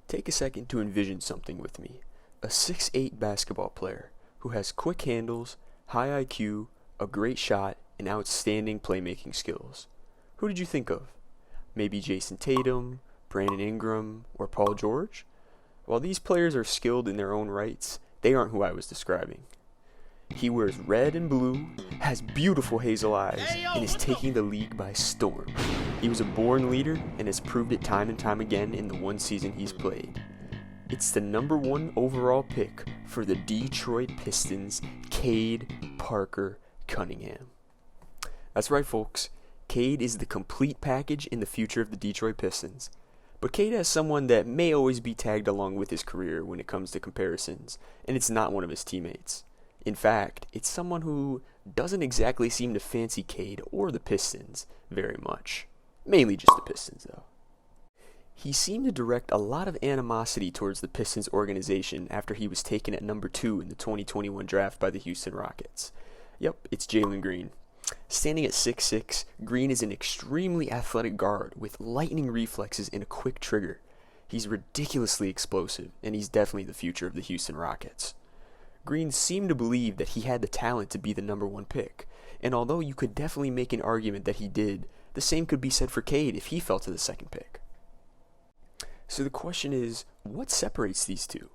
Take a second to envision something with me. A 6'8" basketball player who has quick handles, high IQ, a great shot, and outstanding playmaking skills. Who did you think of? Maybe Jason Tatum, Brandon Ingram, or Paul George? While these players are skilled in their own rights, they aren't who I was describing. He wears red and blue, has beautiful hazel eyes, and is taking the league by storm. He was a born leader and has proved it time and time again in the one season he's played. It's the number 1 overall pick for the Detroit Pistons, Cade Parker Cunningham. That's right, folks. Cade is the complete package in the future of the Detroit Pistons. But Cade has someone that may always be tagged along with his career when it comes to comparisons, and it's not one of his teammates. In fact, it's someone who doesn't exactly seem to fancy Cade or the Pistons very much. Mainly just the Pistons, though. He seemed to direct a lot of animosity towards the Pistons organization after he was taken at number 2 in the 2021 draft by the Houston Rockets. Yep, it's Jalen Green. Standing at 6'6", Green is an extremely athletic guard with lightning reflexes and a quick trigger. He's ridiculously explosive, and he's definitely the future of the Houston Rockets. Green seemed to believe that he had the talent to be the number 1 pick, and although you could definitely make an argument that he did, the same could be said for Cade if he fell to the 2nd pick. So the question is, what separates these two?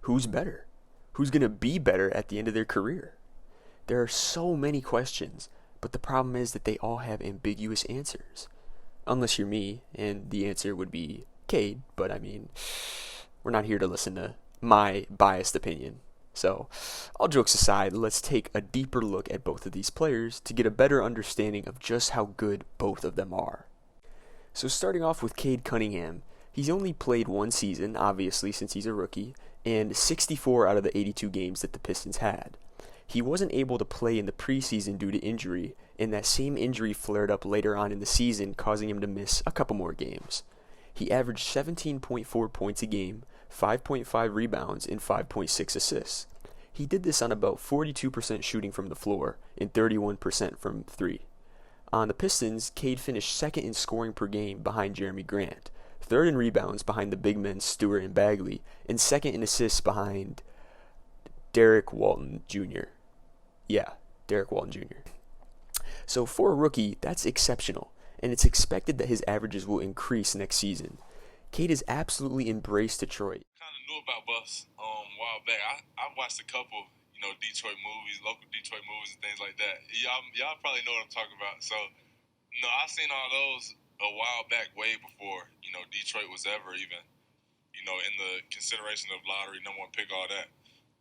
Who's better? Who's going to be better at the end of their career? There are so many questions, but the problem is that they all have ambiguous answers. Unless you're me, and the answer would be Cade, but I mean, we're not here to listen to my biased opinion. So, all jokes aside, let's take a deeper look at both of these players to get a better understanding of just how good both of them are. So starting off with Cade Cunningham, he's only played 1 season, obviously, since he's a rookie, and 64 out of the 82 games that the Pistons had. He wasn't able to play in the preseason due to injury, and that same injury flared up later on in the season, causing him to miss a couple more games. He averaged 17.4 points a game, 5.5 rebounds, and 5.6 assists. He did this on about 42% shooting from the floor and 31% from 3. On the Pistons, Cade finished 2nd in scoring per game behind Jerami Grant, 3rd in rebounds behind the big men Stewart and Bagley, and 2nd in assists behind Derek Walton Jr. Derek Walton Jr. So for a rookie, that's exceptional, and it's expected that his averages will increase next season. Cade has absolutely embraced Detroit. Kind of knew about Buffs a while back. I watched a couple, Detroit movies, local Detroit movies and things like that. Y'all probably know what I'm talking about. So, I seen all those a while back, way before, Detroit was ever even, in the consideration of lottery, number 1 pick, all that.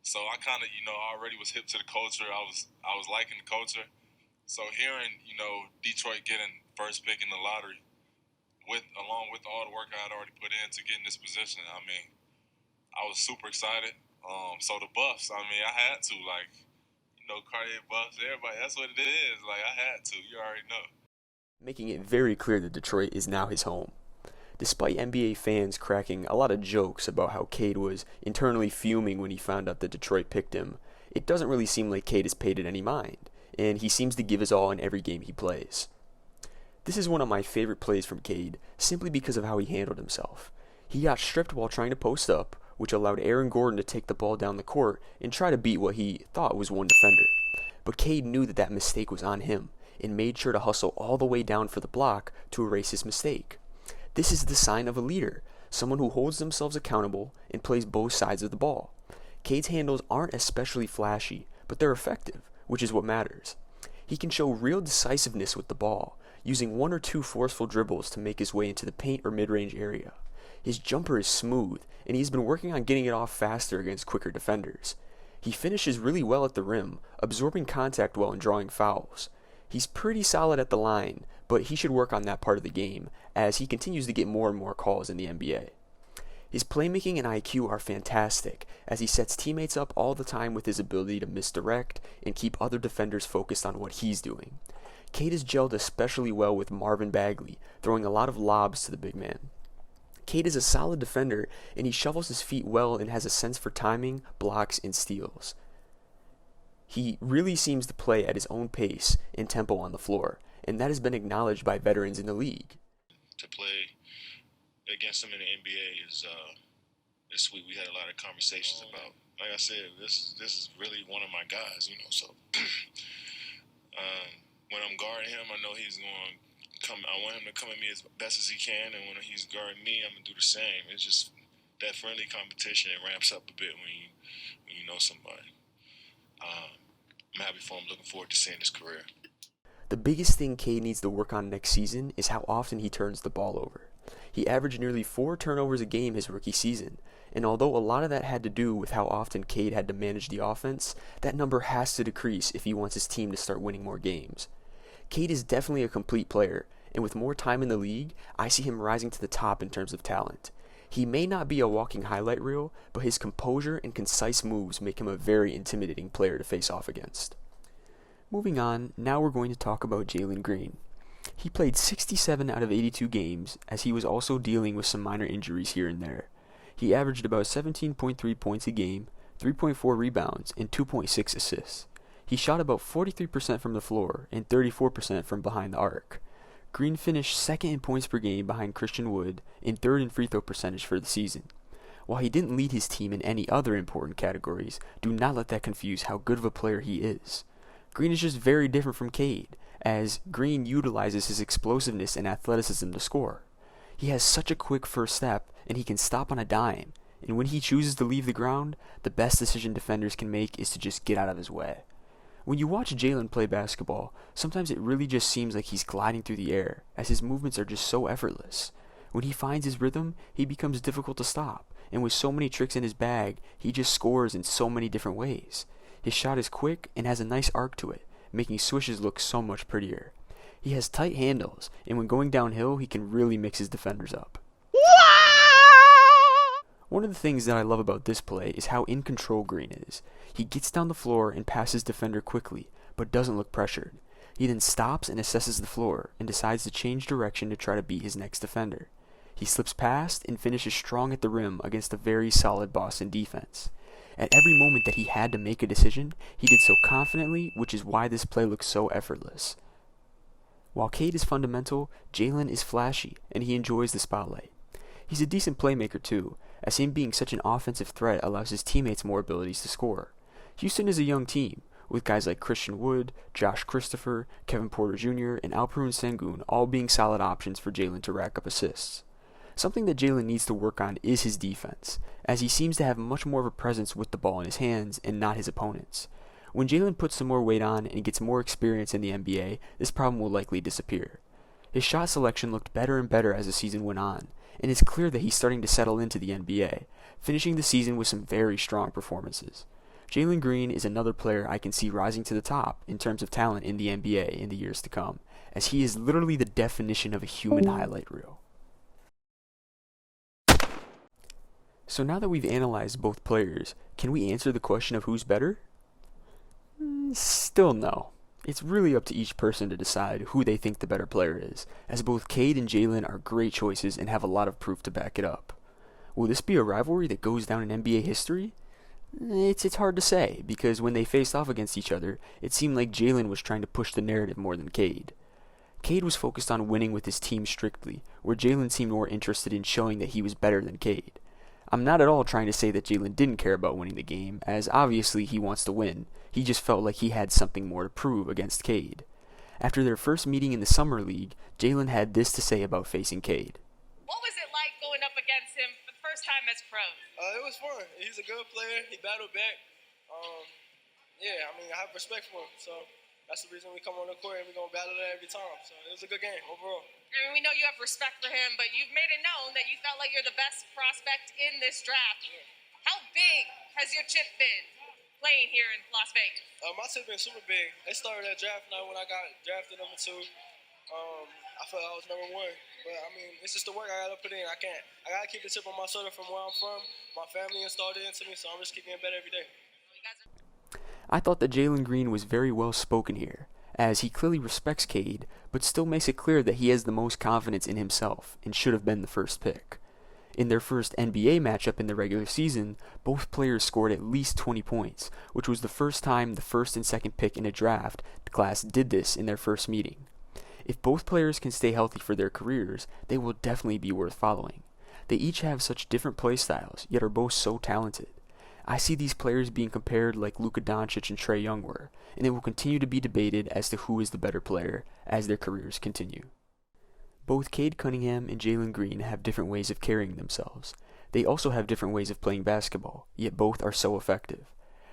So I kind of, already was hip to the culture. I was liking the culture. So hearing, Detroit getting 1st pick in the lottery, along with all the work I had already put in to get in this position, I mean, I was super excited. So the Buffs, I had to, Cartier Buffs, everybody, that's what it is. I had to, you already know. Making it very clear that Detroit is now his home. Despite NBA fans cracking a lot of jokes about how Cade was internally fuming when he found out that Detroit picked him, it doesn't really seem like Cade has paid it any mind, and he seems to give his all in every game he plays. This is one of my favorite plays from Cade, simply because of how he handled himself. He got stripped while trying to post up, which allowed Aaron Gordon to take the ball down the court and try to beat what he thought was one defender. But Cade knew that mistake was on him, and made sure to hustle all the way down for the block to erase his mistake. This is the sign of a leader, someone who holds themselves accountable and plays both sides of the ball. Cade's handles aren't especially flashy, but they're effective, which is what matters. He can show real decisiveness with the ball, using 1 or 2 forceful dribbles to make his way into the paint or mid-range area. His jumper is smooth, and he's been working on getting it off faster against quicker defenders. He finishes really well at the rim, absorbing contact well and drawing fouls. He's pretty solid at the line, but he should work on that part of the game as he continues to get more and more calls in the NBA. His playmaking and IQ are fantastic as he sets teammates up all the time with his ability to misdirect and keep other defenders focused on what he's doing. Cade has gelled especially well with Marvin Bagley, throwing a lot of lobs to the big man. Cade is a solid defender, and he shovels his feet well and has a sense for timing, blocks, and steals. He really seems to play at his own pace and tempo on the floor, and that has been acknowledged by veterans in the league. To play against him in the NBA is this week we had a lot of conversations about. Like I said, this is really one of my guys, you know. So when I'm guarding him, I know he's going to come. I want him to come at me as best as he can, and when he's guarding me, I'm gonna do the same. It's just that friendly competition. It ramps up a bit when you know somebody. I'm happy for him. Looking forward to seeing his career. The biggest thing Cade needs to work on next season is how often he turns the ball over. He averaged nearly 4 turnovers a game his rookie season, and although a lot of that had to do with how often Cade had to manage the offense, that number has to decrease if he wants his team to start winning more games. Cade is definitely a complete player, and with more time in the league, I see him rising to the top in terms of talent. He may not be a walking highlight reel, but his composure and concise moves make him a very intimidating player to face off against. Moving on, now we're going to talk about Jalen Green. He played 67 out of 82 games, as he was also dealing with some minor injuries here and there. He averaged about 17.3 points a game, 3.4 rebounds, and 2.6 assists. He shot about 43% from the floor and 34% from behind the arc. Green finished second in points per game behind Christian Wood and third in free throw percentage for the season. While he didn't lead his team in any other important categories, do not let that confuse how good of a player he is. Green is just very different from Cade, as Green utilizes his explosiveness and athleticism to score. He has such a quick first step, and he can stop on a dime, and when he chooses to leave the ground, the best decision defenders can make is to just get out of his way. When you watch Jalen play basketball, sometimes it really just seems like he's gliding through the air, as his movements are just so effortless. When he finds his rhythm, he becomes difficult to stop, and with so many tricks in his bag, he just scores in so many different ways. His shot is quick and has a nice arc to it, making swishes look so much prettier. He has tight handles, and when going downhill, he can really mix his defenders up. One of the things that I love about this play is how in control Green is. He gets down the floor and passes defender quickly, but doesn't look pressured. He then stops and assesses the floor, and decides to change direction to try to beat his next defender. He slips past and finishes strong at the rim against a very solid Boston defense. At every moment that he had to make a decision, he did so confidently, which is why this play looks so effortless. While Cade is fundamental, Jalen is flashy, and he enjoys the spotlight. He's a decent playmaker too, as him being such an offensive threat allows his teammates more abilities to score. Houston is a young team, with guys like Christian Wood, Josh Christopher, Kevin Porter Jr., and Alperen Sengun all being solid options for Jalen to rack up assists. Something that Jalen needs to work on is his defense, as he seems to have much more of a presence with the ball in his hands and not his opponents. When Jalen puts some more weight on and gets more experience in the NBA, this problem will likely disappear. His shot selection looked better and better as the season went on, and it's clear that he's starting to settle into the NBA, finishing the season with some very strong performances. Jalen Green is another player I can see rising to the top in terms of talent in the NBA in the years to come, as he is literally the definition of a human highlight reel. So now that we've analyzed both players, can we answer the question of who's better? Still no. It's really up to each person to decide who they think the better player is, as both Cade and Jalen are great choices and have a lot of proof to back it up. Will this be a rivalry that goes down in NBA history? It's hard to say, because when they faced off against each other, it seemed like Jalen was trying to push the narrative more than Cade. Cade was focused on winning with his team strictly, where Jalen seemed more interested in showing that he was better than Cade. I'm not at all trying to say that Jalen didn't care about winning the game, as obviously he wants to win. He just felt like he had something more to prove against Cade. After their first meeting in the Summer League, Jalen had this to say about facing Cade. What was it like going up against him for the first time as pro? It was fun. He's a good player. He battled back. I have respect for him. So that's the reason we come on the court and we're going to battle it every time. So it was a good game overall. I mean, we know you have respect for him, but you've made it known that you felt like you're the best prospect in this draft. Yeah. How big has your chip been playing here in Las Vegas? My chip been super big. It started at draft night when I got drafted number 2. I felt I was number 1. But, it's just the work I got to put in. I got to keep the chip on my shoulder from where I'm from. My family installed it into me, so I'm just keeping getting better every day. I thought that Jalen Green was very well spoken here, as he clearly respects Cade, but still makes it clear that he has the most confidence in himself and should have been the first pick. In their first NBA matchup in the regular season, both players scored at least 20 points, which was the first time the first and second pick in a draft class did this in their first meeting. If both players can stay healthy for their careers, they will definitely be worth following. They each have such different play styles, yet are both so talented. I see these players being compared like Luka Doncic and Trae Young were, and it will continue to be debated as to who is the better player as their careers continue. Both Cade Cunningham and Jalen Green have different ways of carrying themselves. They also have different ways of playing basketball, yet both are so effective.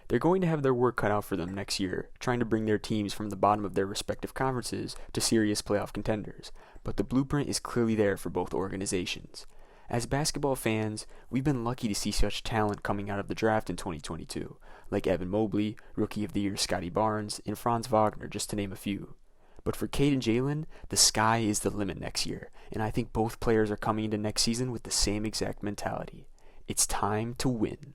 They're going to have their work cut out for them next year, trying to bring their teams from the bottom of their respective conferences to serious playoff contenders, but the blueprint is clearly there for both organizations. As basketball fans, we've been lucky to see such talent coming out of the draft in 2022, like Evan Mobley, Rookie of the Year Scotty Barnes, and Franz Wagner, just to name a few. But for Cade and Jalen, the sky is the limit next year, and I think both players are coming into next season with the same exact mentality. It's time to win.